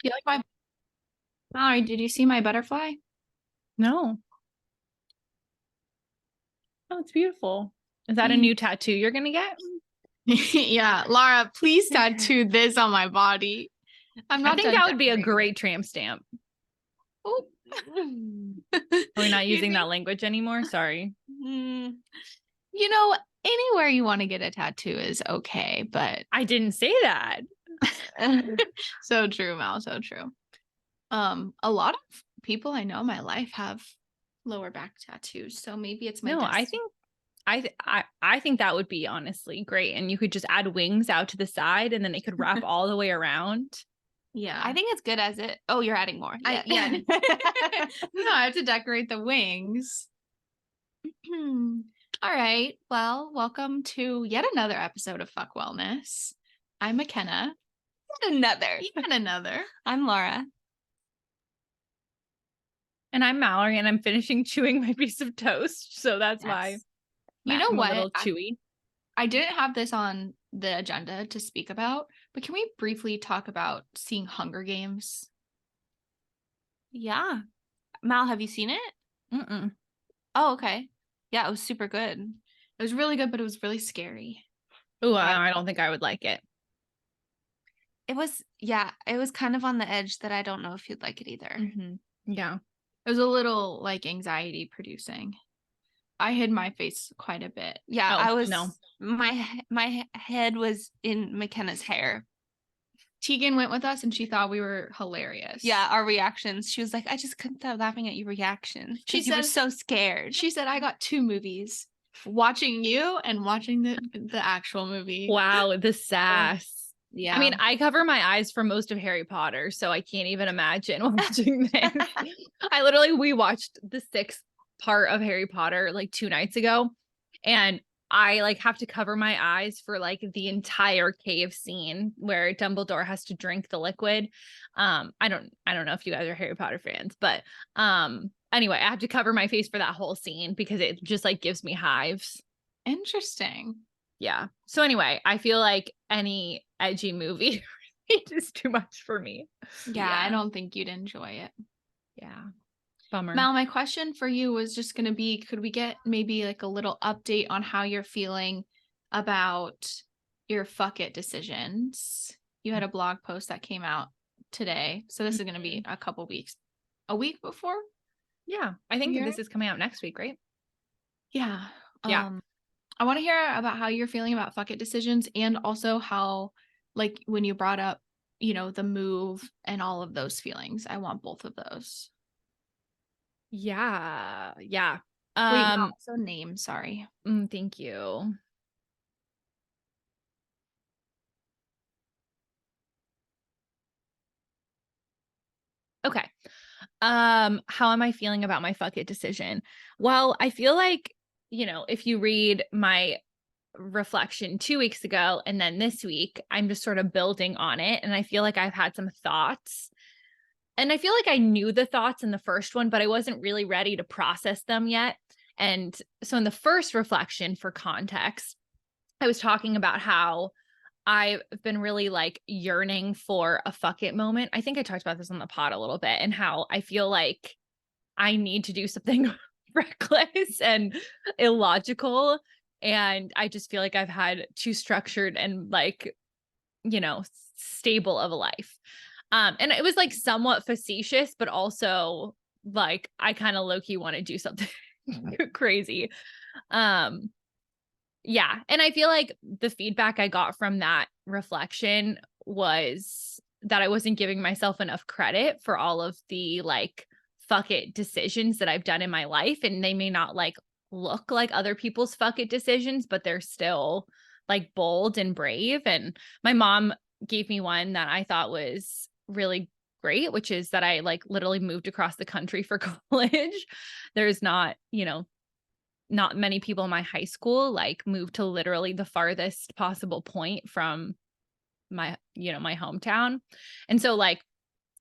You like my Mallory, did you see my butterfly? No. Oh, it's beautiful. Is that a new tattoo you're gonna get? Yeah, Lara, please tattoo this on my body. I'm I not think done that would be a decorating. great tramp stamp. Oh. Are we not You using think- that language anymore? Sorry. Mm, you know, anywhere you want to get a tattoo is okay, but I didn't say that. so true, Mal, so true. A lot of people I know in my life have lower back tattoos, so maybe it's my No, I destiny. think I think that would be honestly great. And you could just add wings out to the side and then it could wrap all the way around. Yeah. I think it's good as it. Oh, you're adding more. Yeah. No, I have to decorate the wings. All right. Well, welcome to yet another episode of Fuck Wellness. I'm Makena. Another. Yet another. I'm Lara. And I'm Mallory and I'm finishing chewing my piece of toast. So that's why Yes. You know I'm what? a little chewy. I didn't have this on the agenda to speak about, but can we briefly talk about seeing Hunger Games? Yeah. Mal, have you seen it? Mm-mm. Oh, okay. Yeah, it was super good. It was really good, but it was really scary. Oh, I don't think I would like it. It was kind of on the edge that I don't know if you'd like it either. Mm-hmm. Yeah. It was a little like anxiety producing. I hid my face quite a bit. Yeah, Oh, I was no. my head was in McKenna's hair. Tegan went with us and she thought we were hilarious. Yeah, our reactions. She was like, I just couldn't stop laughing at your reactions. She You were says- so scared. She said I got two movies. Watching you and watching the actual movie. Wow, the sass. Yeah. I mean, I cover my eyes for most of Harry Potter, so I can't even imagine watching this. We watched the sixth part of Harry Potter like 2 nights ago, and I like have to cover my eyes for like the entire cave scene where Dumbledore has to drink the liquid. I don't know if you guys are Harry Potter fans, but anyway, I have to cover my face for that whole scene because it just like gives me hives. Interesting. Yeah. So anyway, I feel like any edgy movie is too much for me. Yeah, I don't think you'd enjoy it. Yeah. Bummer. Mal, my question for you was just going to be, could we get maybe like a little update on how you're feeling about your fuck it decisions? You had a blog post that came out today. So this is going to be a week before? Yeah. I think this is coming out next week, right? Yeah. Yeah. I want to hear about how you're feeling about fuck it decisions and also how, like, when you brought up, the move and all of those feelings. I want both of those. Yeah. Yeah. Wait, no, so name, sorry. Thank you. Okay. How am I feeling about my fuck it decision? Well, I feel like, if you read my reflection 2 weeks ago and then this week, I'm just sort of building on it. And I feel like I've had some thoughts. And I feel like I knew the thoughts in the first one, but I wasn't really ready to process them yet. And so in the first reflection, for context, I was talking about how I've been really like yearning for a fuck it moment. I think I talked about this on the pod a little bit and how I feel like I need to do something reckless and illogical. And I just feel like I've had too structured and like, stable of a life. And it was like somewhat facetious, but also like I kind of low-key want to do something crazy. Yeah. And I feel like the feedback I got from that reflection was that I wasn't giving myself enough credit for all of the like fuck it decisions that I've done in my life. And they may not like look like other people's fuck it decisions, but they're still like bold and brave. And my mom gave me one that I thought was really great, which is that I like literally moved across the country for college. There's not many people in my high school like moved to literally the farthest possible point from my hometown. And so like,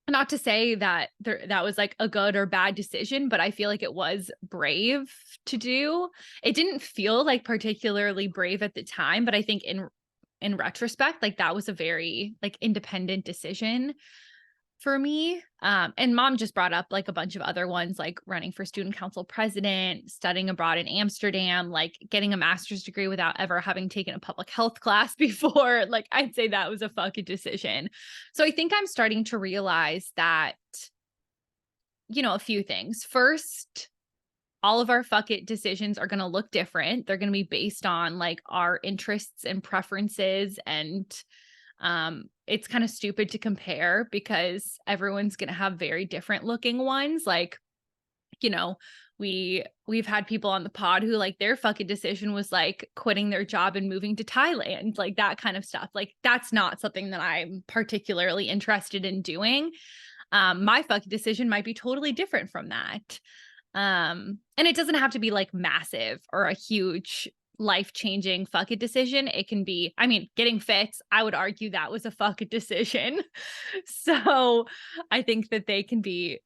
not to say that that was like a good or bad decision, but I feel like it was brave to do. It didn't feel like particularly brave at the time, but I think in retrospect, like that was a very like independent decision. for me. And mom just brought up like a bunch of other ones, like running for student council president, studying abroad in Amsterdam, like getting a master's degree without ever having taken a public health class before. Like I'd say that was a fucking decision. So I think I'm starting to realize that, a few things. First, all of our fuck it decisions are going to look different. They're going to be based on like our interests and preferences, and it's kind of stupid to compare because everyone's going to have very different looking ones. Like, we've had people on the pod who like their fucking decision was like quitting their job and moving to Thailand, like that kind of stuff. Like that's not something that I'm particularly interested in doing. My fucking decision might be totally different from that. And it doesn't have to be like massive or a huge life-changing fuck it decision. It can be, getting Fitz, I would argue that was a fuck it decision. So I think that they can be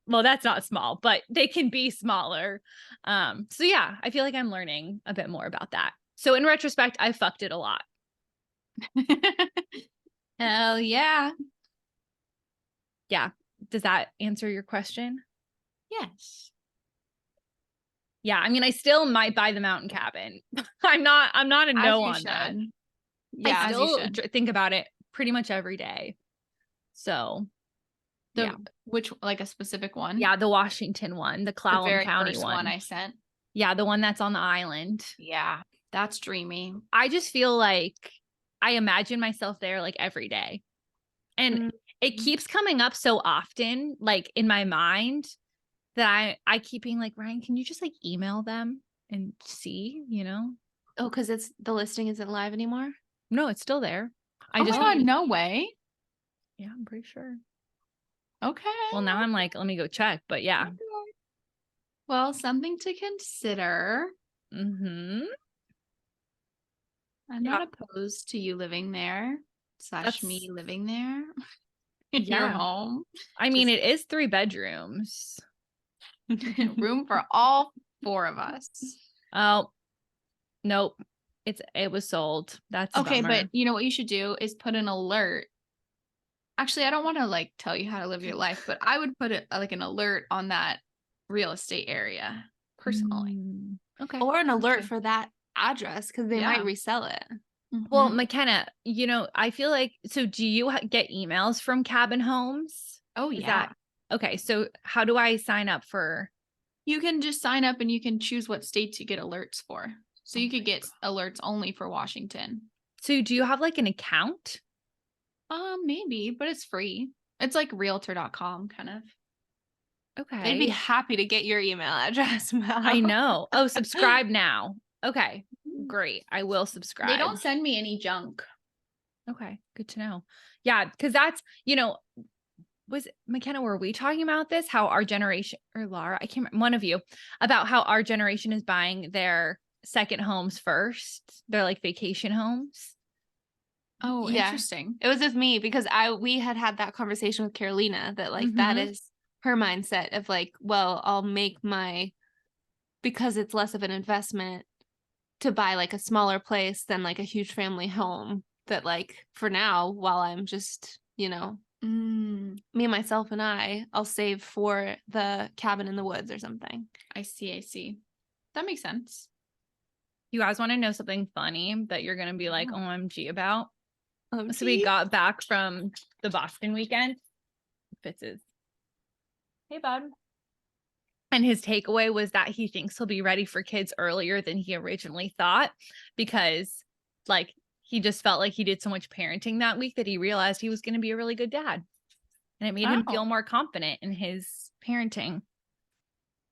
well, that's not small, but they can be smaller. So yeah, I feel like I'm learning a bit more about that. So in retrospect, I fucked it a lot. Hell yeah. Yeah. Does that answer your question? Yes. Yeah, I still might buy the mountain cabin. I'm not a no on that. Yeah, I still think about it pretty much every day. So, which, like a specific one? Yeah, the Washington one, the Clallam County one I sent. Yeah, the one that's on the island. Yeah, that's dreamy. I just feel like I imagine myself there like every day. And it keeps coming up so often, like in my mind, that I keep being like, Ryan, can you just like email them and see, Oh, because the listing isn't live anymore? No, it's still there. Oh my God, no way. Yeah, I'm pretty sure. Okay. Well, now I'm like, let me go check, but yeah. Okay. Well, something to consider. Mm-hmm. I'm not opposed to you living there / me living there in your home. It is 3 bedrooms. Room for all 4 of us. Oh, nope. It was sold. That's okay. But you know what you should do is put an alert. Actually, I don't want to like tell you how to live your life, but I would put it like an alert on that real estate area personally. Okay. Or an alert for that address because they might resell it. Well, Makena, I feel like, so do you get emails from cabin homes? Oh, yeah. Okay. So how do I sign up for? You can just sign up and you can choose what states you get alerts for. So you could get alerts only for Washington. So do you have like an account? Maybe, but it's free. It's like realtor.com kind of. Okay. They'd be happy to get your email address, Mel. I know. Oh, subscribe now. Okay. Great. I will subscribe. They don't send me any junk. Okay. Good to know. Yeah. Because that's, was Makena, were we talking about this? How our generation, or Lara, I can't remember, one of you, about how our generation is buying their second homes first. They're like vacation homes. Oh, yeah. Interesting. It was with me because we had that conversation with Carolina that like that is her mindset of like, well, I'll make because it's less of an investment to buy like a smaller place than like a huge family home that like for now, while I'm just, me, myself, and I'll save for the cabin in the woods or something. I see. That makes sense. You guys want to know something funny that you're going to be like, OMG about? OMG. So we got back from the Boston weekend. Fitz is, hey, bud. And his takeaway was that he thinks he'll be ready for kids earlier than he originally thought because like he just felt like he did so much parenting that week that he realized he was going to be a really good dad. And it made him feel more confident in his parenting.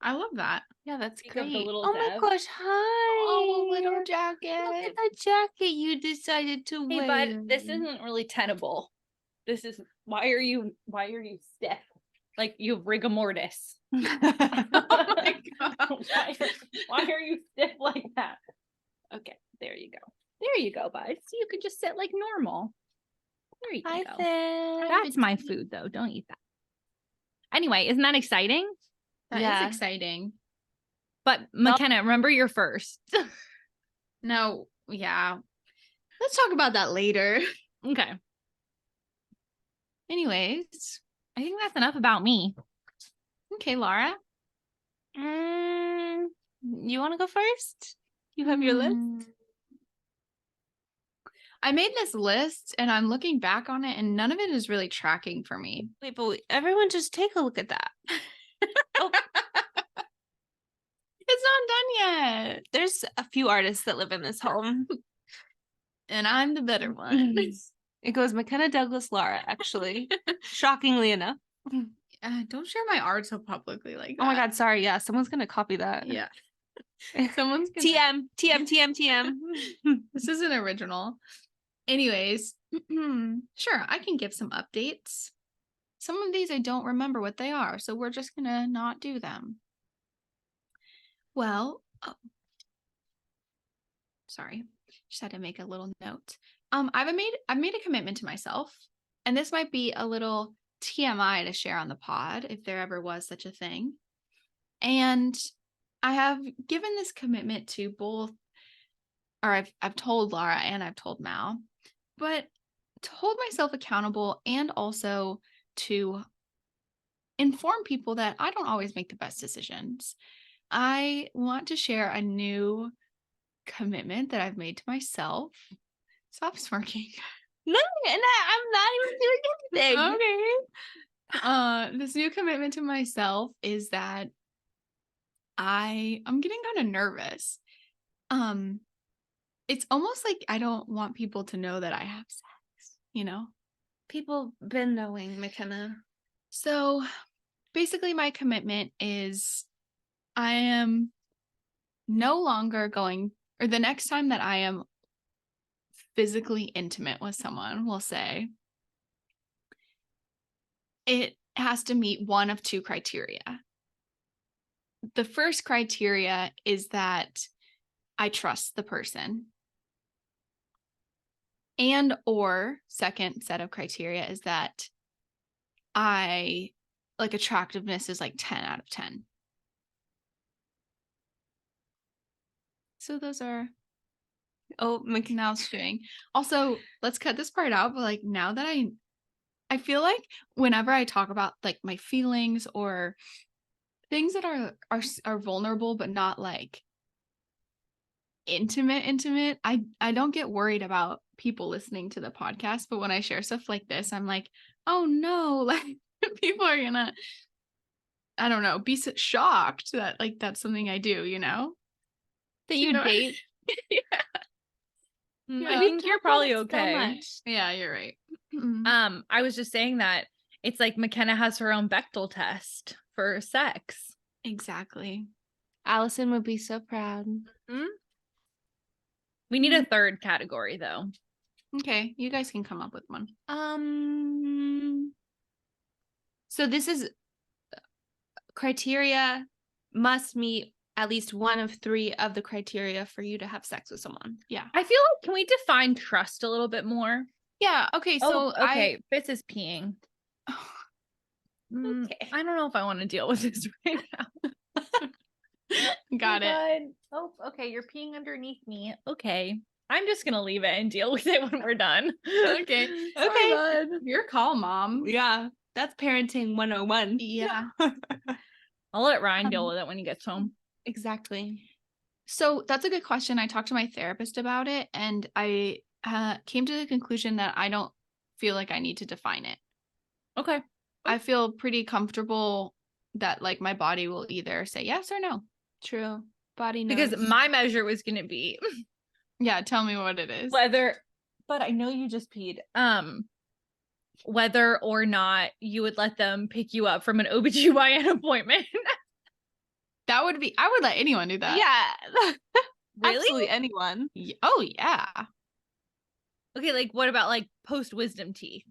I love that. Yeah, that's Speak of great. the little Oh my Dev. gosh, hi. Oh, little jacket. Look at the jacket you decided to Hey, wear. bud, this isn't really tenable. This is, why are you stiff? Like you have rigor mortis. Oh my God. Why are you stiff like that? Okay, there you go. There you go, bud. So you could just sit like normal. There you Hi, go. Fitz. That's my food, though. Don't eat that. Anyway, isn't that exciting? That is exciting. But Makena, remember your first. No, yeah. Let's talk about that later. Okay. Anyways, I think that's enough about me. okay, Lara. You want to go first? You have your list? I made this list and I'm looking back on it and none of it is really tracking for me. Wait, but everyone just take a look at that. Oh, It's not done yet. there's a few artists that live in this home. And I'm the better one. It goes Makena, Douglas, Lara, actually. Shockingly enough. Don't share my art so publicly like that. Oh my God, sorry. Yeah, someone's going to copy that. Yeah. Someone's gonna... TM. This isn't original. Anyways, sure, I can give some updates. Some of these I don't remember what they are, so we're just gonna not do them. Well, sorry, just had to make a little note. I've made a commitment to myself, and this might be a little TMI to share on the pod if there ever was such a thing. And I have given this commitment to both, or I've told Lara and I've told Mal, but to hold myself accountable and also to inform people that I don't always make the best decisions. I want to share a new commitment that I've made to myself. Stop smirking. No, and I'm not even doing anything. Okay. This new commitment to myself is that I'm getting kind of nervous. It's almost like I don't want people to know that I have sex, you know? People been knowing, Makena. So basically my commitment is I am no longer going, or the next time that I am physically intimate with someone, we'll say, it has to meet one of two criteria. The first criteria is that I trust the person. And or second set of criteria is that I like attractiveness is like 10 out of 10. So those are Makena's doing. Also, let's cut this part out, but like now that I feel like whenever I talk about like my feelings or things that are vulnerable but not like intimate, I don't get worried about people listening to the podcast, but when I share stuff like this, I'm like, oh no, like people are gonna, I don't know, be so shocked that like that's something I do, you know, That you date. Yeah. I think you're probably okay. Yeah, you're right. I was just saying that it's like Makena has her own Bechdel test for sex. Exactly. Allison would be so proud. We need a third category though. Okay, you guys can come up with one. So this is criteria must meet at least one of three of the criteria for you to have sex with someone. Yeah. I feel like, can we define trust a little bit more? Yeah. Okay. So okay. Fitz is peeing. Okay. I don't know if I want to deal with this right now. Got it. Oh, okay. You're peeing underneath me. Okay. I'm just going to leave it and deal with it when we're done. Okay. Okay. Bud. Your call, Mom. Yeah. That's parenting 101. Yeah. I'll let Ryan deal with it when he gets home. Exactly. So that's a good question. I talked to my therapist about it and I came to the conclusion that I don't feel like I need to define it. Okay. I feel pretty comfortable that like my body will either say yes or no. True. Body knows. Because my measure was going to be yeah, tell me what it is. But I know you just peed. Whether or not you would let them pick you up from an OBGYN appointment. That would be, I would let anyone do that. Yeah. Really? Absolutely anyone. Oh yeah. Okay, like what about like post wisdom teeth?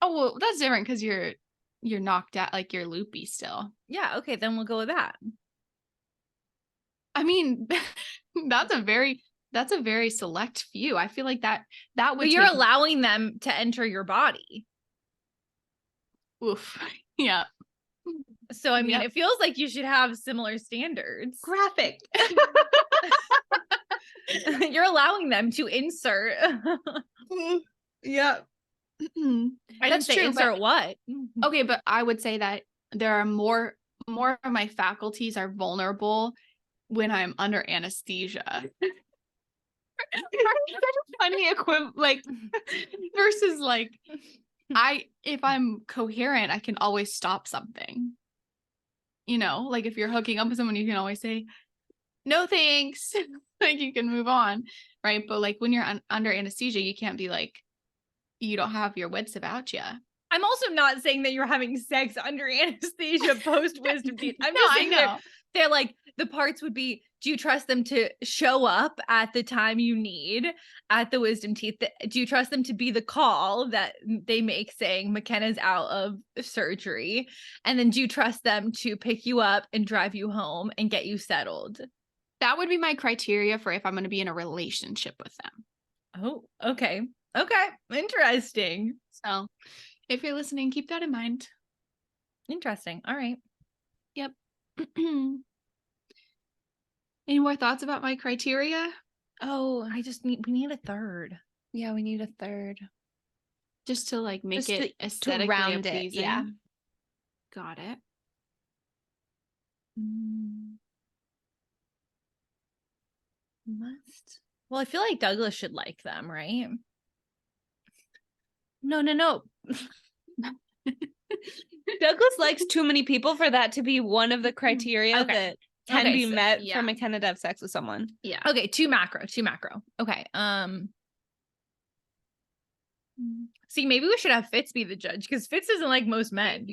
Oh well, that's different because you're knocked out, like you're loopy still. Yeah, okay, then we'll go with that. I mean, that's a very select few. I feel like that would. But you're allowing them to enter your body. Oof. Yeah. So I mean, it feels like you should have similar standards. Graphic. You're allowing them to insert. Yeah. I didn't That's say true, insert but- what. Okay, but I would say that there are more of my faculties are vulnerable when I'm under anesthesia. Funny like versus like if I'm coherent, I can always stop something. You know, like if you're hooking up with someone, you can always say, no thanks. Like you can move on, right? But like when you're under anesthesia, you can't be like, you don't have your wits about you. I'm also not saying that you're having sex under anesthesia post wisdom teeth. I'm just saying they're like, the parts would be, do you trust them to show up at the time you need at the wisdom teeth? Do you trust them to be the call that they make saying McKenna's out of surgery? And then do you trust them to pick you up and drive you home and get you settled? That would be my criteria for if I'm going to be in a relationship with them. Oh, okay. Okay. Interesting. So if you're listening, keep that in mind. Interesting. All right. Yep. Any more thoughts about my criteria? Oh, we need a third. Yeah, we need a third. Just to like make Just it to aesthetically round it, pleasing. yeah. Got it. Must. Well, I feel like Douglas should like them, right? No. Douglas likes too many people for that to be one of the criteria that can be met for McKenna to have sex with someone. Yeah. Okay, too macro. Okay. See, maybe we should have Fitz be the judge because Fitz isn't like most men.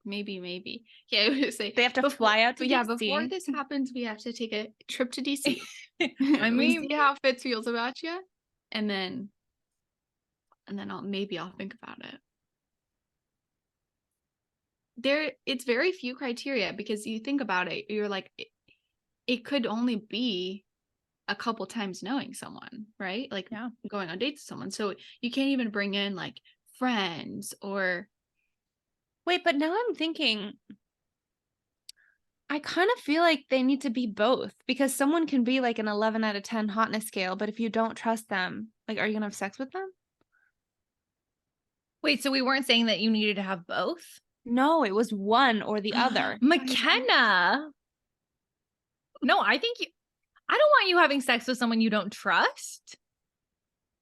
Maybe. Yeah, I would say they have to fly out to DC. Yeah, before this happens, we have to take a trip to DC. I mean, see how Fitz feels about you, and then I'll think about it. It's very few criteria because you think about it, you're like, it could only be a couple times knowing someone, right? Like going on dates with someone. So you can't even bring in like friends or. Wait, but now I'm thinking, I kind of feel like they need to be both because someone can be like an 11 out of 10 hotness scale, but if you don't trust them, like, are you going to have sex with them? Wait, so we weren't saying that you needed to have both? No, it was one or the other. McKenna. No, I don't want you having sex with someone you don't trust.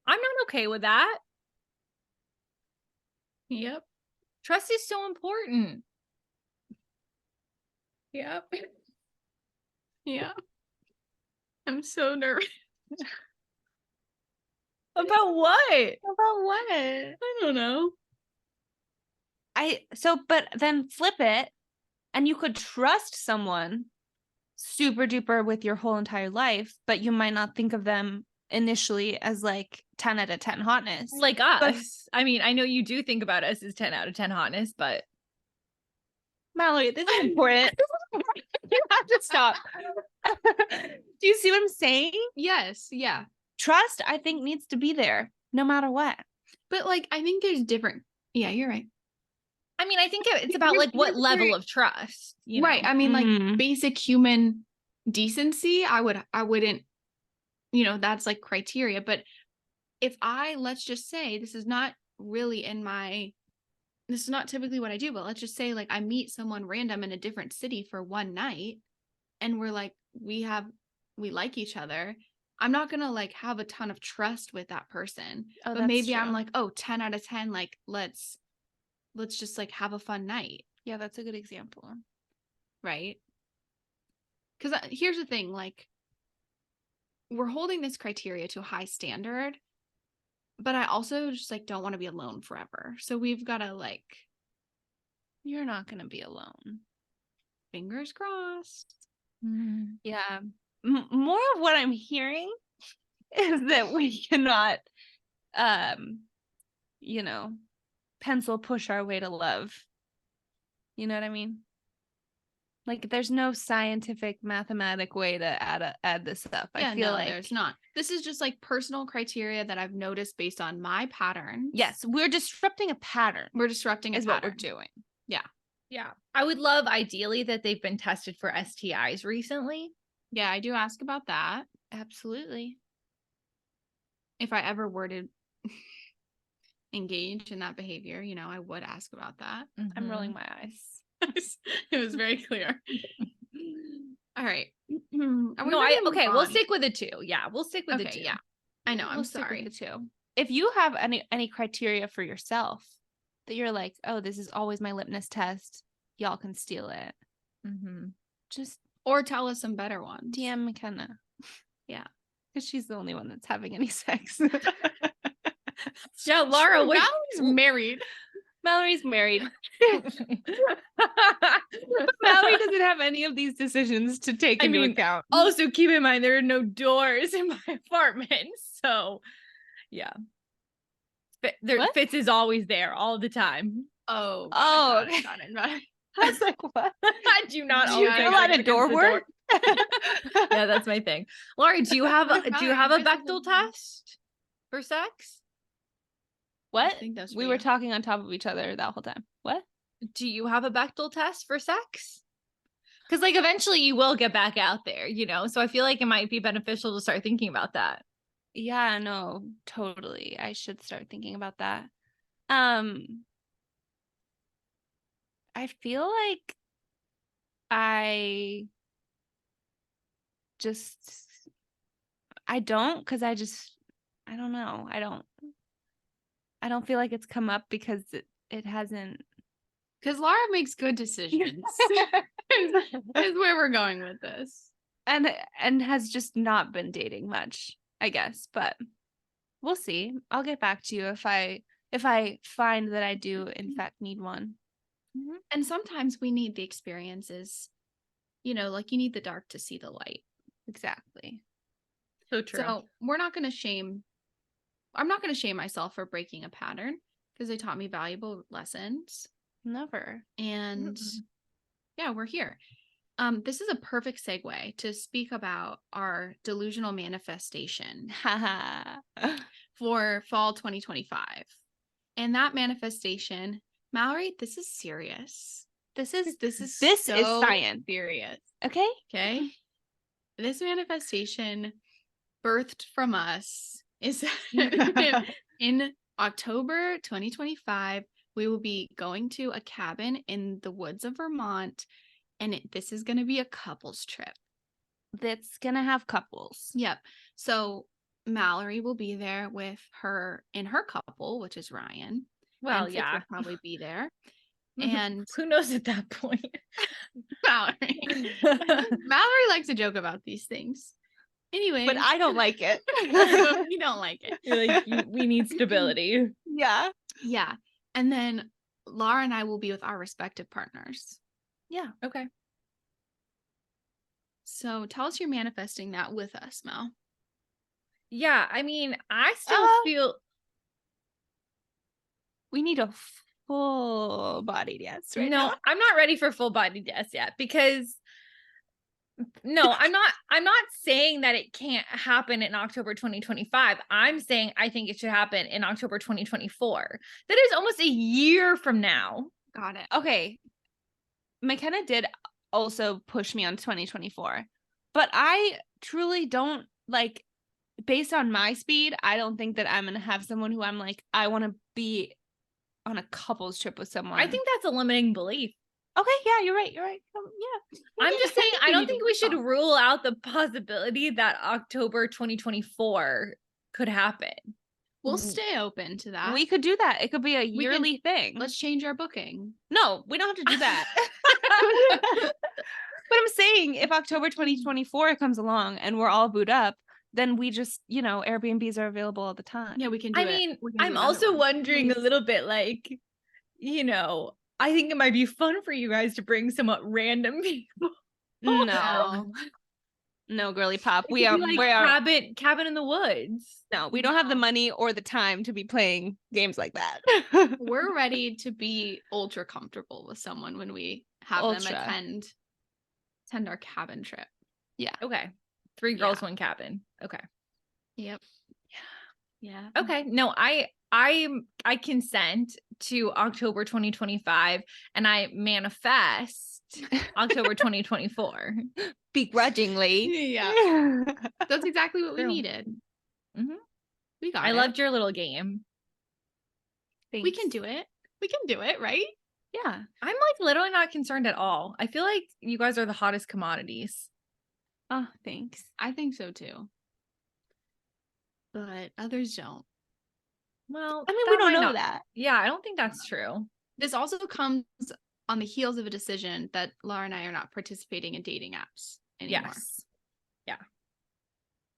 I'm not okay with that. Yep. Trust is so important. Yep. Yeah. I'm so nervous. About what? I don't know. But then flip it and you could trust someone super duper with your whole entire life, but you might not think of them initially as like 10 out of 10 hotness. Like us. I mean, I know you do think about us as 10 out of 10 hotness, but Mallory, this is important. You have to stop. Do you see what I'm saying? Yes. Yeah. Trust, I think, needs to be there no matter what. But like, I think there's different. Yeah, you're right. I mean, I think it's about like what level of trust, you know? Right. I mean, like basic human decency, I wouldn't, that's like criteria. But if let's just say this is not typically what I do, but let's just say like I meet someone random in a different city for one night and we're like, we like each other. I'm not going to like have a ton of trust with that person, but maybe true. I'm like, 10 out of 10, like, let's just like have a fun night. Yeah, that's a good example. Right? Because here's the thing, like, we're holding this criteria to a high standard, but I also just like don't want to be alone forever. So we've got to like. You're not going to be alone. Fingers crossed. Mm-hmm. Yeah. More of what I'm hearing is that we cannot, pencil push our way to love. You know what I mean? Like there's no scientific mathematic way to add this up. Yeah, I feel like there's not. This is just like personal criteria that I've noticed based on my pattern. Yes, we're disrupting a pattern. What we're doing. Yeah. Yeah. I would love ideally that they've been tested for STIs recently. Yeah, I do ask about that. Absolutely. If I ever worded engage in that behavior, you know, I would ask about that. I'm rolling Mhm. my eyes. It was very clear. All right. Are we No, ready to move okay, we'll on? stick with the 2. Yeah, we'll stick with the Okay, 2. yeah. I know. I'm We'll stick sorry. with the 2. If you have any criteria for yourself that you're like, oh, this is always my litmus test, y'all can steal it. Mm-hmm. Just Or tell us some better ones. DM McKenna. Yeah. Because she's the only one that's having any sex. Yeah, Lara, True, what? Mallory's married. Mallory's married. Mallory doesn't have any of these decisions to take I into mean, account. Also, keep in mind there are no doors in my apartment, so yeah. What? Fitz is always there all the time. Oh. Oh, Got it. I was like, what? Do you not Do always you have know how to against door the work? Yeah, that's my thing. Laurie, do you have a Mallory, Bechdel test for sex? What? I think that's We for were you. talking on top of each other that whole time. What? Do you have a Bechdel test for sex? Because like eventually you will get back out there, you know? So I feel like it might be beneficial to start thinking about that. Yeah, no, totally. I should start thinking about that. I feel like I don't, because I don't know. I don't feel like it's come up because it hasn't. Because Lara makes good decisions. is where we're going with this. and has just not been dating much, I guess, but we'll see. I'll get back to you if I find that I do in fact need one. And sometimes we need the experiences. You know, like you need the dark to see the light. Exactly. So true. So we're not going to shame. I'm not going to shame myself for breaking a pattern because they taught me valuable lessons. Never. And yeah, we're here. This is a perfect segue to speak about our delusional manifestation for fall 2025. And that manifestation, Mallory, this is serious. This is so science. serious. Okay. Okay. This manifestation birthed from us is in October 2025. We will be going to a cabin in the woods of Vermont, and this is going to be a couples trip. That's going to have couples. Yep. So Mallory will be there with her couple, which is Ryan. Well, and Fitz yeah. will probably be there. And who knows at that point? Mallory likes to joke about these things. Anyway, But I don't like it. we don't like it. You're like, we need stability. Yeah. Yeah. And then Lara and I will be with our respective partners. Yeah. Okay. So tell us you're manifesting that with us, Mel. Yeah, I mean, I still feel we need a full bodied yes right no, now. I'm not ready for full bodied yes yet because no, I'm not saying that it can't happen in October 2025. I'm saying I think it should happen in October 2024. That is almost a year from now. Got it. Okay. McKenna did also push me on 2024, but I truly don't like, based on my speed, I don't think that I'm going to have someone who I'm like, I want to be on a couples trip with someone. I think that's a limiting belief. Okay, yeah, you're right. Yeah. I'm just saying, I don't think we should work rule out the possibility that October 2024 could happen. We'll stay open to that. We could do that. It could be a yearly thing. Let's change our booking. No, we don't have to do that. But I'm saying if October 2024 comes along and we're all booed up, then we just, Airbnbs are available all the time. Yeah, we can do it. I mean, We can do I'm another also one. wondering Please. a little bit like, I think it might be fun for you guys to bring somewhat random people. No, girly pop. We are like cabin in the woods. No, we don't have the money or the time to be playing games like that. We're ready to be ultra comfortable with someone when we have them attend our cabin trip. Yeah. Okay. 3 girls, 1 cabin. Okay. Yep. Yeah. Okay. No, I consent to October 2025 and I manifest October 2024. Begrudgingly. Yeah. That's exactly what we True. needed. Mhm. We got I it. loved your little game. We can do it. We can do it, right? Yeah. I'm like literally not concerned at all. I feel like you guys are the hottest commodities. Oh, thanks. I think so too. But others don't. Well, I mean, that we don't might know not- that. Yeah, I don't think that's true. This also comes on the heels of a decision that Lara and I are not participating in dating apps anymore. Yes. Yeah.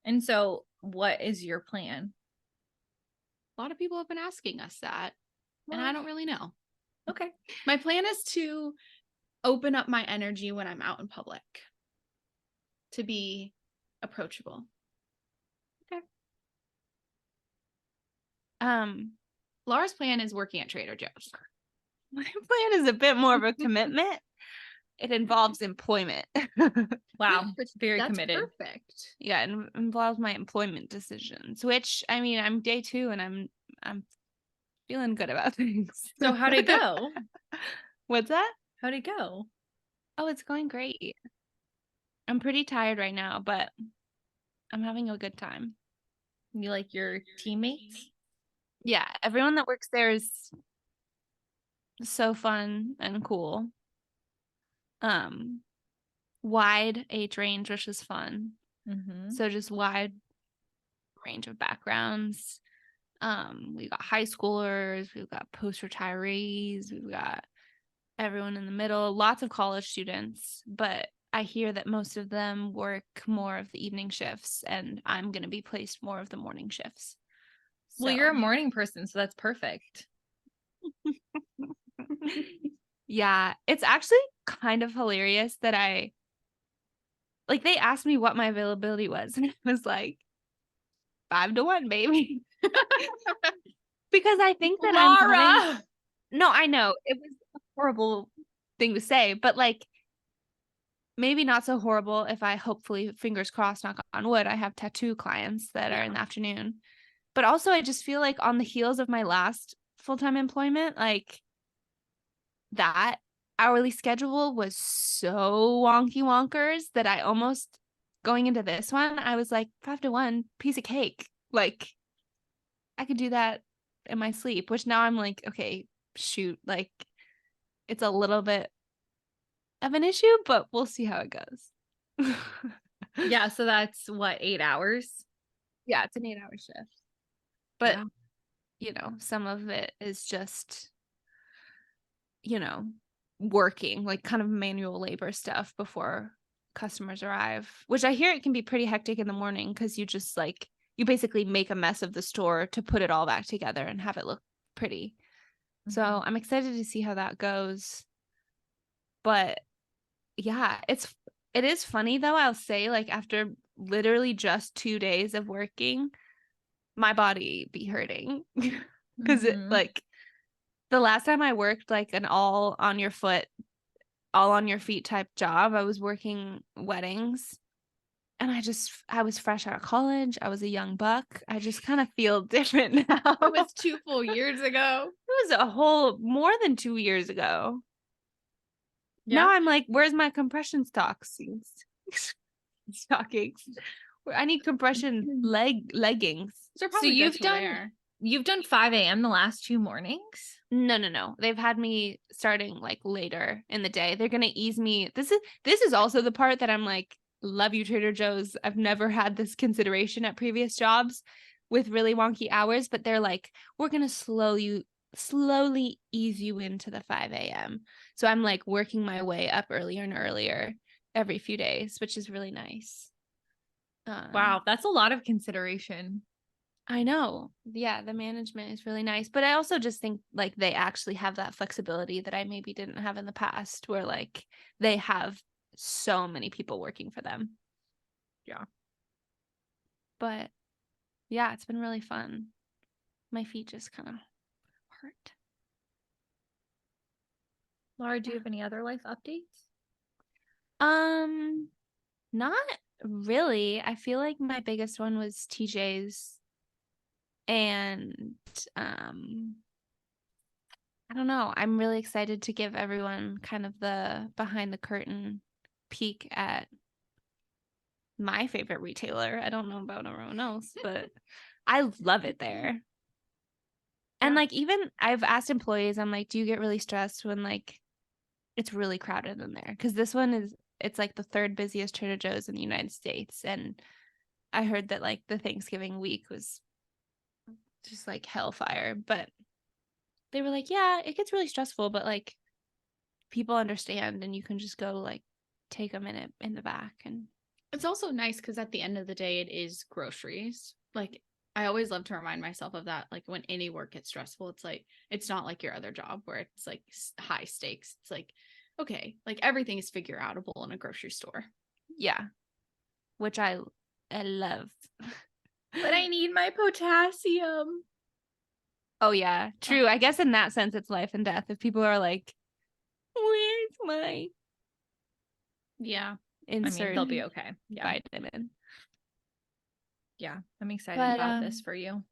And so what is your plan? A lot of people have been asking us that, and I Well, don't really know. Okay. My plan is to open up my energy when I'm out in public, to be approachable. Lara's plan is working at Trader Joe's. My plan is a bit more of a commitment. It involves employment. Wow. Very That's committed. perfect. Yeah, it involves my employment decisions, which I mean, I'm day 2 and I'm feeling good about things. So how'd it go? What's that? How'd it go? Oh, it's going great. I'm pretty tired right now, but I'm having a good time. You like your teammates? Yeah, everyone that works there is so fun and cool. Wide age range, which is fun. Mm-hmm. So just wide range of backgrounds. We got high schoolers, we've got post retirees, we've got everyone in the middle, lots of college students, but I hear that most of them work more of the evening shifts, and I'm going to be placed more of the morning shifts. Well, you're a morning person, so that's perfect. Yeah, it's actually kind of hilarious that they asked me what my availability was, and I was like, 5 to 1, baby. Because I think that Lara! No, I know. It was a horrible thing to say, but like maybe not so horrible if I hopefully, fingers crossed, knock on wood, I have tattoo clients that are in the afternoon. But also I just feel like on the heels of my last full-time employment, like that hourly schedule was so wonky wonkers that I almost, going into this one, I was like 5 to 1, piece of cake. Like I could do that in my sleep, which now I'm like, okay, shoot, like it's a little bit of an issue, but we'll see how it goes. Yeah, so that's what, 8 hours? Yeah, it's an 8-hour shift. But some of it is just, working, like kind of manual labor stuff before customers arrive, which I hear it can be pretty hectic in the morning because you just you basically make a mess of the store to put it all back together and have it look pretty. So I'm excited to see how that goes. But yeah, it is funny though. I'll say, like, after literally just 2 days of working, my body be hurting because the last time I worked like an all on your feet type job, I was working weddings, and I was fresh out of college. I was a young buck. I just kind of feel different now. It was 2 full years ago. It was a whole more than 2 years ago. Yeah. Now I'm like, where's my compression stockings? I need compression leggings. So you've done 5 a.m. the last 2 mornings? No. They've had me starting like later in the day. They're gonna ease me. This is also the part that I'm like, love you, Trader Joe's. I've never had this consideration at previous jobs with really wonky hours, but they're like, we're gonna slowly ease you into the 5 a.m. So I'm like working my way up earlier and earlier every few days, which is really nice. Wow, that's a lot of consideration. I know. Yeah, the management is really nice. But I also just think like they actually have that flexibility that I maybe didn't have in the past, where like they have so many people working for them. Yeah. But yeah, it's been really fun. My feet just kind of hurt. Lara, do you have any other life updates? Not really. I feel like my biggest one was TJ's. And I don't know. I'm really excited to give everyone kind of the behind the curtain peek at my favorite retailer. I don't know about everyone else, but I love it there. And Yeah. like, even I've asked employees, I'm like, do you get really stressed when like it's really crowded in there? Because this one it's like the third busiest Trader Joe's in the United States. And I heard that like the Thanksgiving week was just like hellfire. But they were like, yeah, it gets really stressful, but like people understand and you can just go like take a minute in the back. And It's also nice because at the end of the day, it is groceries. Like, I always love to remind myself of that. Like, when any work gets stressful, it's like, it's not like your other job where it's like high stakes. It's like, okay, like everything is figure outable in a grocery store. yeah, which I love. But I need my potassium. Oh yeah, true. I guess in that sense, it's life and death. If people are like, "Where's my Yeah. insert?" I mean, they'll be okay. Yeah. vitamin. Yeah. I'm excited But, about this for you.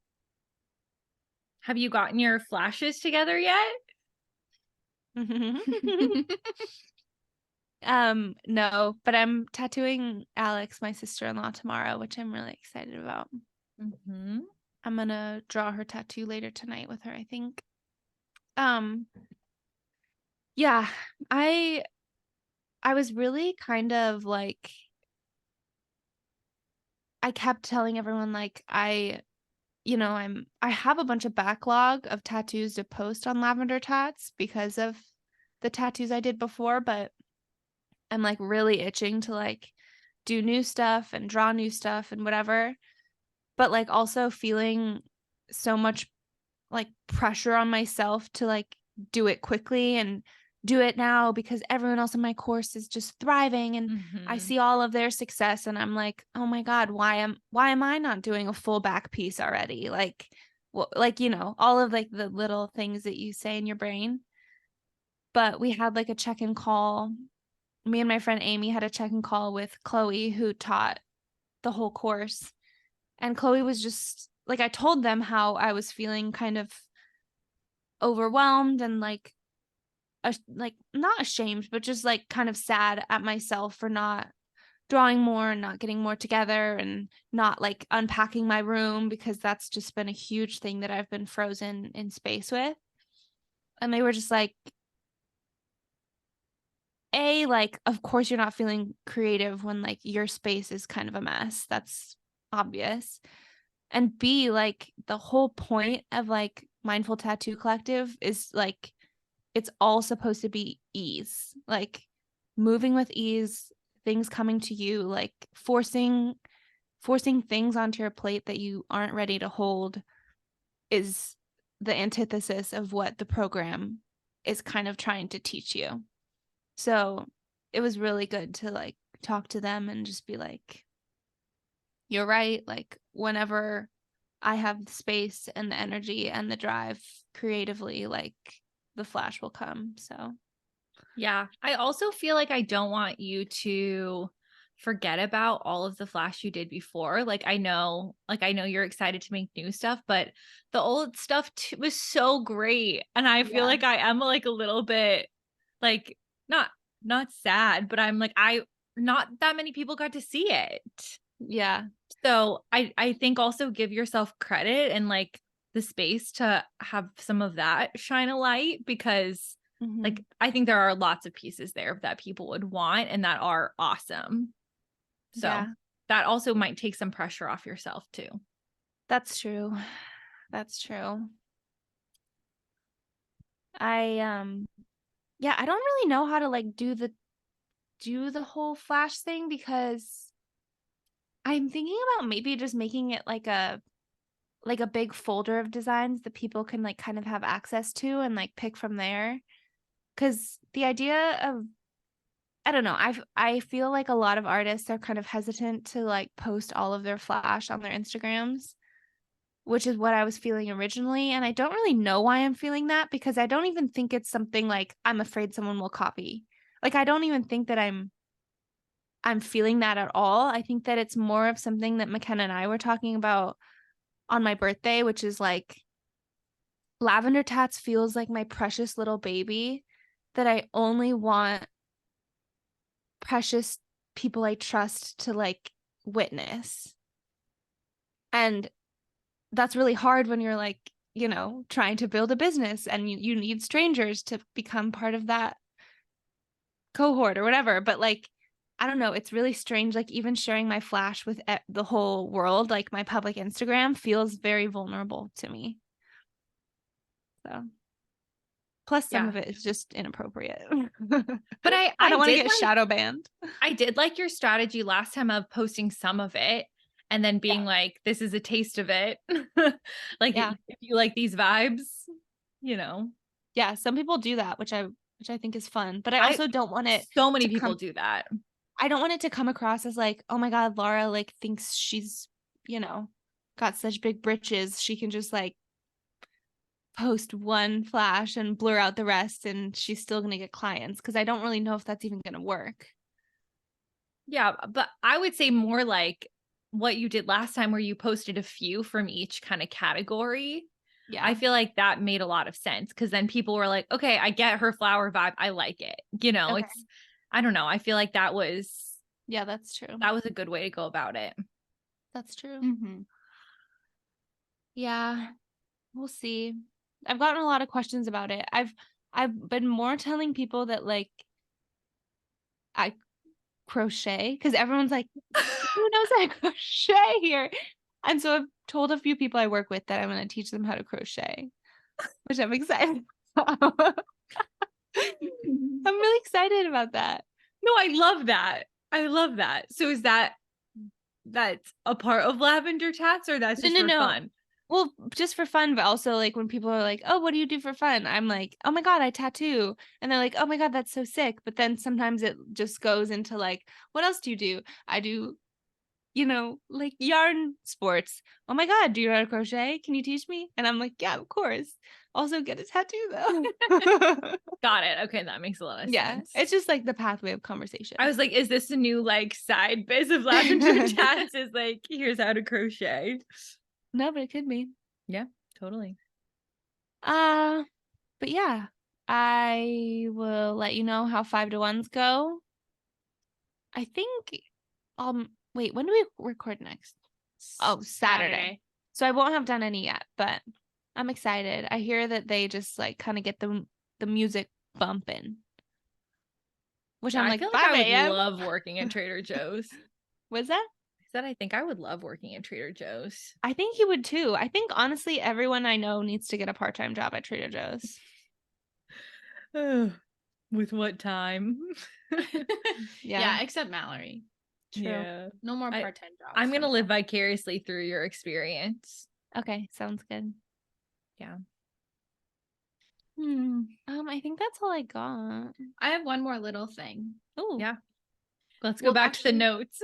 Have you gotten your flashes together yet? No, but I'm tattooing Alex, my sister-in-law, tomorrow, which I'm really excited about. Mm-hmm. I'm gonna draw her tattoo later tonight with her, I think. Yeah, I was really kind of like, I kept telling everyone like I have a bunch of backlog of tattoos to post on Lavender Tats because of the tattoos I did before, but I'm like really itching to like do new stuff and draw new stuff and whatever. But like also feeling so much like pressure on myself to like do it quickly and do it now because everyone else in my course is just thriving and I see all of their success and I'm like, oh my God, why am I not doing a full back piece already? Like, well, like, all of like the little things that you say in your brain. But we had like a check-in call. Me and my friend Amy had a check-in call with Chloe, who taught the whole course. And Chloe was just like, I told them how I was feeling kind of overwhelmed and like not ashamed, but just like kind of sad at myself for not drawing more and not getting more together and not like unpacking my room, because that's just been a huge thing that I've been frozen in space with. And they were just like, like, of course you're not feeling creative when like your space is kind of a mess. That's obvious. And B, like the whole point of like Mindful Tattoo Collective is like, it's all supposed to be ease, like moving with ease, things coming to you, like forcing things onto your plate that you aren't ready to hold is the antithesis of what the program is kind of trying to teach you. So it was really good to like talk to them and just be like, you're right. Like whenever I have the space and the energy and the drive creatively, like the flash will come. So yeah, I also feel like I don't want you to forget about all of the flash you did before. Like I know you're excited to make new stuff, but the old stuff was so great. And I feel like I am like a little bit like not sad, but I'm like, not that many people got to see it. yeah. So I think also give yourself credit and like the space to have some of that shine a light, because like I think there are lots of pieces there that people would want and that are awesome. So that also might take some pressure off yourself too. That's true. That's true. I I don't really know how to like do the whole flash thing, because I'm thinking about maybe just making it like a big folder of designs that people can like kind of have access to and like pick from there. Cause the idea of, I don't know, I feel like a lot of artists are kind of hesitant to like post all of their flash on their Instagrams, which is what I was feeling originally. And I don't really know why I'm feeling that, because I don't even think it's something like I'm afraid someone will copy. Like I don't even think that I'm feeling that at all. I think that it's more of something that Makena and I were talking about on my birthday, which is like Lavender Tats feels like my precious little baby that I only want precious people I trust to like witness. And that's really hard when you're like you know, trying to build a business and you need strangers to become part of that cohort or whatever. But like, I don't know, it's really strange. Like even sharing my flash with the whole world, like my public Instagram feels very vulnerable to me. So plus some of it is just inappropriate. But I don't want to did get shadow banned. I did like your strategy last time of posting some of it and then being like, this is a taste of it. Like Yeah. if you like these vibes, you know. Yeah, some people do that, which I think is fun. But I also don't want it So many to people do that. I don't want it to come across as like, oh my God, Lara like thinks she's, you know, got such big britches. She can just like post one flash and blur out the rest and she's still going to get clients. Cause I don't really know if that's even going to work. Yeah. But I would say more like what you did last time where you posted a few from each kind of category. Yeah. I feel like that made a lot of sense because then people were like, okay, I get her flower vibe. I like it. You know, Okay. I don't know. I feel like that was that's true. a good way to go about it. That's true. Mm-hmm. Yeah. We'll see. I've gotten a lot of questions about it. I've been more telling people that like I crochet because everyone's like, who knows how to crochet here? And so I've told a few people I work with that I'm going to teach them how to crochet, which I'm excited about. I'm really excited about that. No, I love that. I love that. So is that's a part of lavender tats or that's just for fun? Well, just for fun, but also like when people are like, oh, what do you do for fun? I'm like, oh my God, I tattoo. And they're like, oh my God, that's so sick. But then sometimes it just goes into like, what else do you do? I do, you know, like yarn sports. Oh my God, do you know how to crochet? Can you teach me? And I'm like, yeah, of course. Also get a tattoo though. Got it. Okay, that makes a lot of sense. It's just like the pathway of conversation. I was like, is this a new like side biz of lavender tats? Is like, here's how to crochet. No, but it could be. Yeah, totally. But yeah, I will let you know how 5 to 1s go. I think wait, when do we record next? Oh, Saturday. So I won't have done any yet, but I'm excited. I hear that they just like kind of get the music bumping. Which I'm I like, feel 5 like I a.m. would love working at Trader Joe's. Was that? I said I think I would love working at Trader Joe's. I think you would too. I think honestly everyone I know needs to get a part-time job at Trader Joe's. With what time? Yeah, except Mallory. True. Yeah. No more part-time jobs. I'm going to live vicariously through your experience. Okay, sounds good. Yeah. I think that's all I got. I have one more little thing. Oh. Yeah. Let's go back to the notes.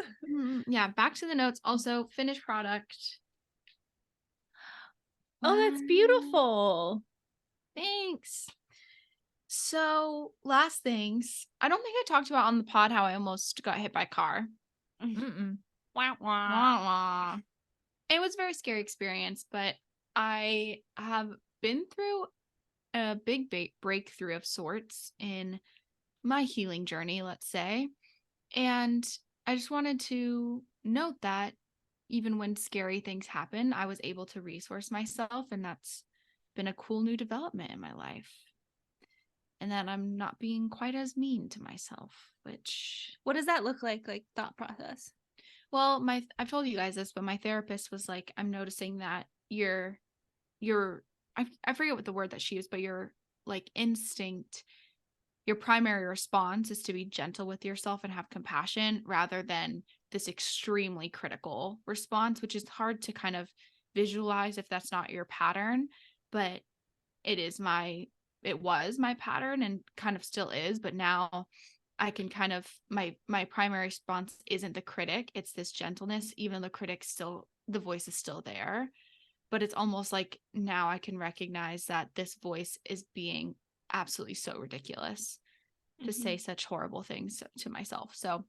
Yeah, back to the notes. Also, finished product. Oh, that's beautiful. Thanks. So, last things. I don't think I talked about on the pod how I almost got hit by a car. Mm-mm. Wah, wah. Wah, wah. It was a very scary experience, but I have been through a big breakthrough of sorts in my healing journey, let's say. And I just wanted to note that even when scary things happen, I was able to resource myself, and that's been a cool new development in my life. And that I'm not being quite as mean to myself, which... What does that look like thought process? Well, I've told you guys this, but my therapist was like, I'm noticing that your I forget what the word that she used, but your like instinct, your primary response is to be gentle with yourself and have compassion rather than this extremely critical response, which is hard to kind of visualize if that's not your pattern, but it was my pattern and kind of still is, but now I can kind of, my primary response isn't the critic, it's this gentleness, even though the voice is still there, but it's almost like now I can recognize that this voice is being absolutely so ridiculous to say such horrible things to myself. So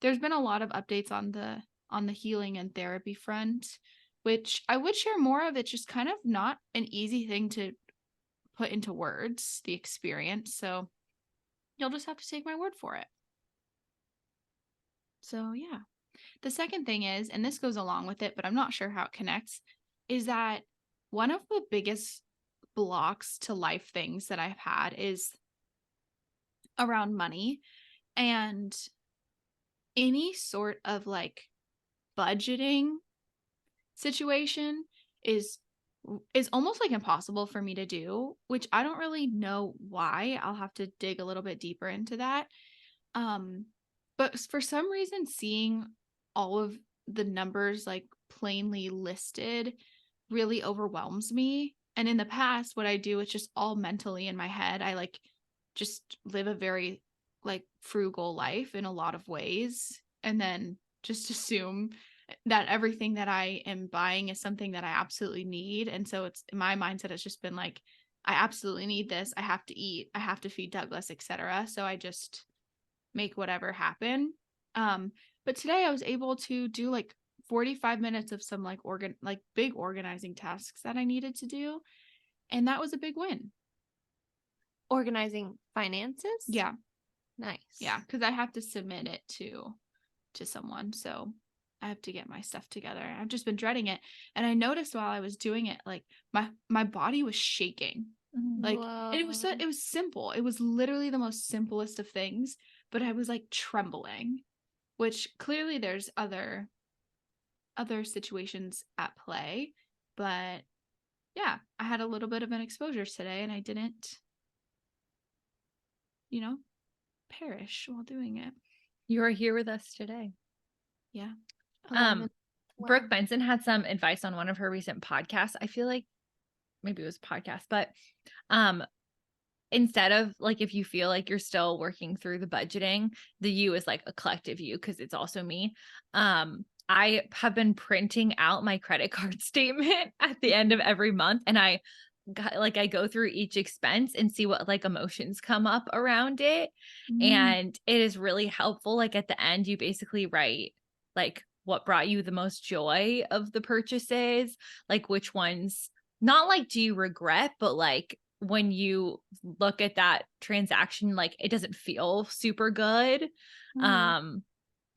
there's been a lot of updates on the healing and therapy front, which I would share more of. It's just kind of not an easy thing to put into words, the experience. So you'll just have to take my word for it. So yeah. The second thing is, and this goes along with it, but I'm not sure how it connects, is that one of the biggest blocks to life things that I've had is around money, and any sort of like budgeting situation is almost like impossible for me to do, which I don't really know why. I'll have to dig a little bit deeper into that. But for some reason, seeing all of the numbers like plainly listed really overwhelms me. And in the past, what I do is just all mentally in my head. I like just live a very like frugal life in a lot of ways, and then just assume that everything that I am buying is something that I absolutely need. And so it's my mindset has just been like, I absolutely need this. I have to eat. I have to feed Douglas, etc. So I just make whatever happen. But today I was able to do like 45 minutes of some like big organizing tasks that I needed to do. And that was a big win. Organizing finances? Yeah. Nice. Yeah. Cause I have to submit it to someone. So I have to get my stuff together. I've just been dreading it. And I noticed while I was doing it, like my body was shaking. Like, and it was simple. It was literally the most simplest of things, but I was like trembling, which clearly there's other situations at play. But yeah, I had a little bit of an exposure today, and I didn't, perish while doing it. You are here with us today. Yeah. Brooke Benson had some advice on one of her recent podcasts. I feel like maybe it was a podcast, but instead of like, if you feel like you're still working through the budgeting, the you is like a collective you, because it's also me. I have been printing out my credit card statement at the end of every month, and I go through each expense and see what like emotions come up around it. And it is really helpful. Like at the end, you basically write like what brought you the most joy of the purchases, like which ones, not like do you regret, but like when you look at that transaction, like it doesn't feel super good.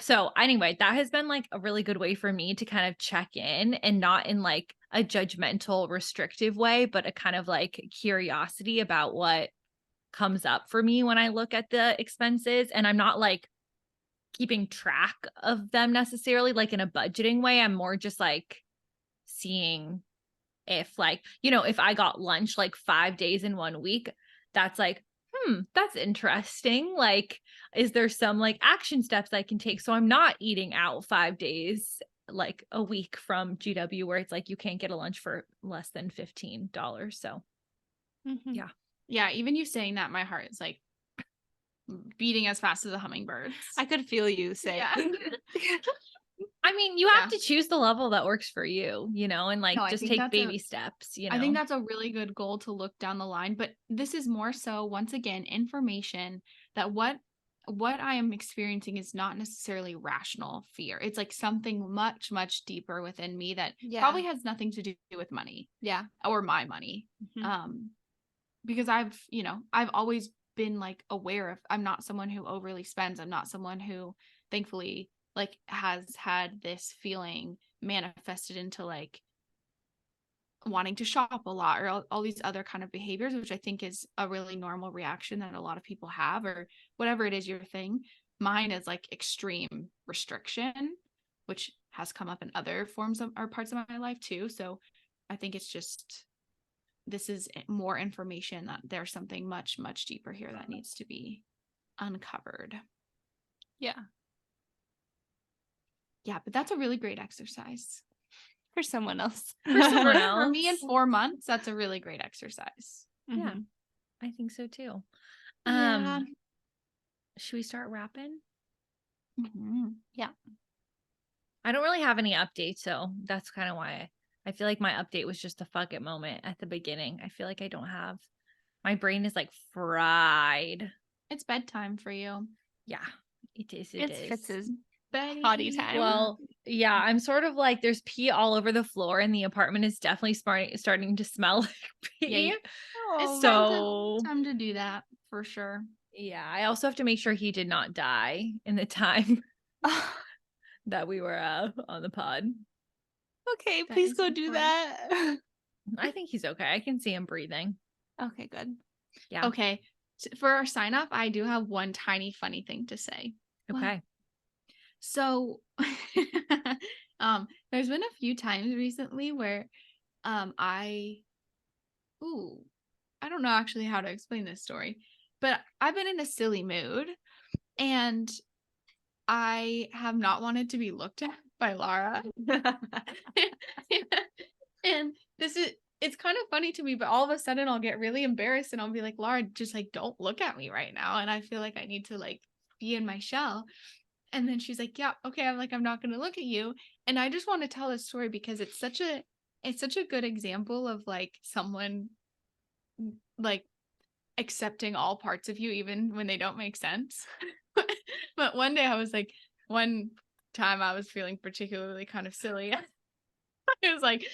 So anyway, that has been like a really good way for me to kind of check in, and not in like a judgmental, restrictive way, but a kind of like curiosity about what comes up for me when I look at the expenses. And I'm not like keeping track of them necessarily like in a budgeting way. I'm more just like seeing if like, if I got lunch like 5 days in 1 week, that's like, that's interesting. Like, is there some like action steps I can take so I'm not eating out 5 days like a week from GW, where it's like you can't get a lunch for less than $15. So yeah, even you saying that, my heart is like beating as fast as a hummingbird. I could feel you say I mean, you have to choose the level that works for you, and like just take baby steps, I think that's a really good goal to look down the line. But this is more so, once again, information that what I am experiencing is not necessarily rational fear. It's like something much, much deeper within me that probably has nothing to do with money. Yeah. Or my money. Because I've always been like aware of, I'm not someone who overly spends. I'm not someone who thankfully like has had this feeling manifested into like wanting to shop a lot, or all these other kind of behaviors, which I think is a really normal reaction that a lot of people have, or whatever it is your thing. Mine is like extreme restriction, which has come up in other forms of or parts of my life too. So I think it's just, this is more information that there's something much, much deeper here that needs to be uncovered. Yeah. Yeah, but that's a really great exercise. For someone else. For me in 4 months, that's a really great exercise. Yeah, I think so too. Should we start wrapping? Yeah. I don't really have any updates, so that's kind of why I feel like my update was just a fuck it moment at the beginning. I feel like I don't have, my brain is like fried. It's bedtime for you. Yeah, it is. It's Fitz's potty time. Well, yeah, I'm sort of like, there's pee all over the floor, and the apartment is definitely starting to smell like pee. Yeah. Oh, so time to do that for sure. Yeah, I also have to make sure he did not die in the time that we were on the pod. Okay, please go do that. I think he's okay. I can see him breathing. Okay, good. Yeah. Okay. For our sign off, I do have one tiny funny thing to say. Okay. So there's been a few times recently where I don't know actually how to explain this story, but I've been in a silly mood and I have not wanted to be looked at by Lara. And it's kind of funny to me, but all of a sudden I'll get really embarrassed and I'll be like, Lara, just like don't look at me right now. And I feel like I need to like be in my shell. And then she's like, yeah, okay. I'm like, I'm not gonna look at you. And I just want to tell this story because it's such a good example of like someone like accepting all parts of you even when they don't make sense. But one day one time I was feeling particularly kind of silly. I was like,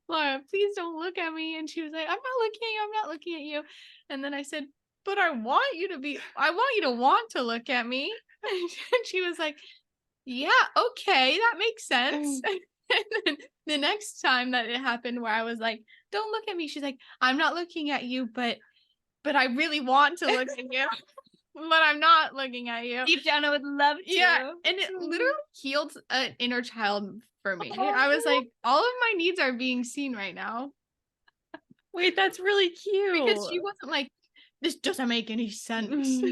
Laura, please don't look at me. And she was like, I'm not looking at you. And then I said, but I want you to want to look at me. And she was like, yeah, okay, that makes sense. And then the next time that it happened where I was like, don't look at me, she's like, I'm not looking at you, but I really want to look at you. But I'm not looking at you. Deep down, I would love to. Yeah, and it literally healed an inner child for me. I was like, all of my needs are being seen right now. Wait, that's really cute. Because she wasn't like, this doesn't make any sense.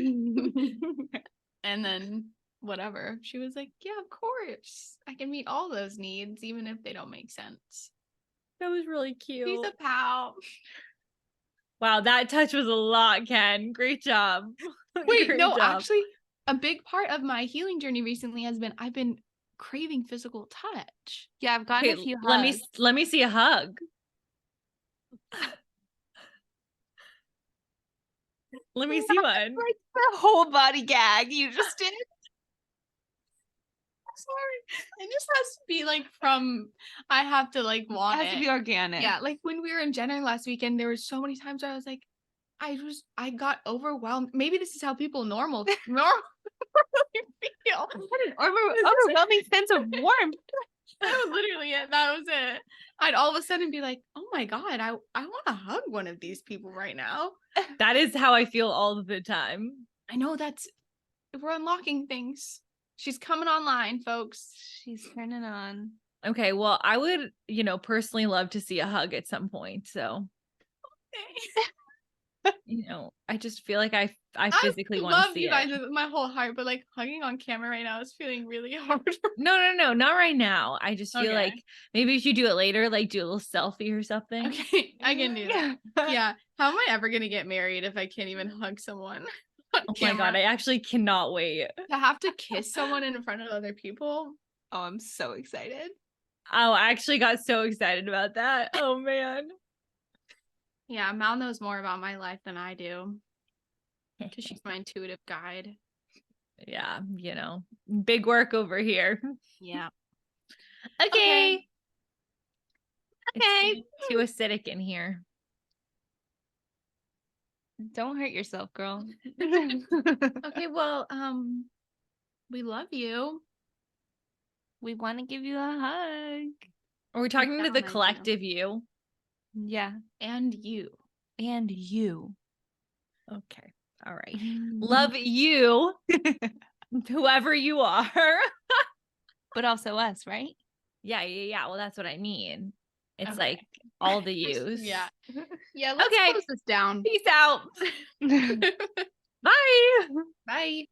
And then whatever. She was like, yeah, of course. I can meet all those needs, even if they don't make sense. That was really cute. She's a pal. Wow, that touch was a lot, Ken. Great job. Wait, Great no, job. actually, a big part of my healing journey recently has been I've been craving physical touch. Yeah, I've gotten Okay, a few let me see a hug. Let me see one. Like the whole body gag you just did. Sorry. It just has to be like I have to like want It has to be organic. Yeah, like when we were in Jenner last weekend, there was so many times where I was like, I got overwhelmed. Maybe this is how people normal feel. Overwhelming sense of warmth. That was literally it. That was it. I'd all of a sudden be like, oh my God, I want to hug one of these people right now. That is how I feel all the time. I know we're unlocking things. She's coming online, folks. She's turning on. Okay, well, I would, personally love to see a hug at some point. So, I just feel like I physically want to see you guys it. with my whole heart, but like hugging on camera right now is feeling really hard. No, not right now. I just feel like maybe if you do it later, like do a little selfie or something. Okay, I can do that. Yeah. How am I ever gonna get married if I can't even hug someone? Oh my God, I actually cannot wait. To have to kiss someone in front of other people. Oh, I'm so excited. Oh, I actually got so excited about that. Oh man. Yeah, Mal knows more about my life than I do. Because she's my intuitive guide. Yeah, big work over here. Yeah. Okay. Okay. It's too acidic in here. Don't hurt yourself, girl. Okay, well, we love you. We want to give you a hug. Are we talking to the collective you? Yeah. And you. And you. Okay. All right. Love you, whoever you are. But also us, right? Yeah. Well, that's what I mean. It's like all the yous. Yeah. Yeah, let's close this down. Peace out. Bye. Bye.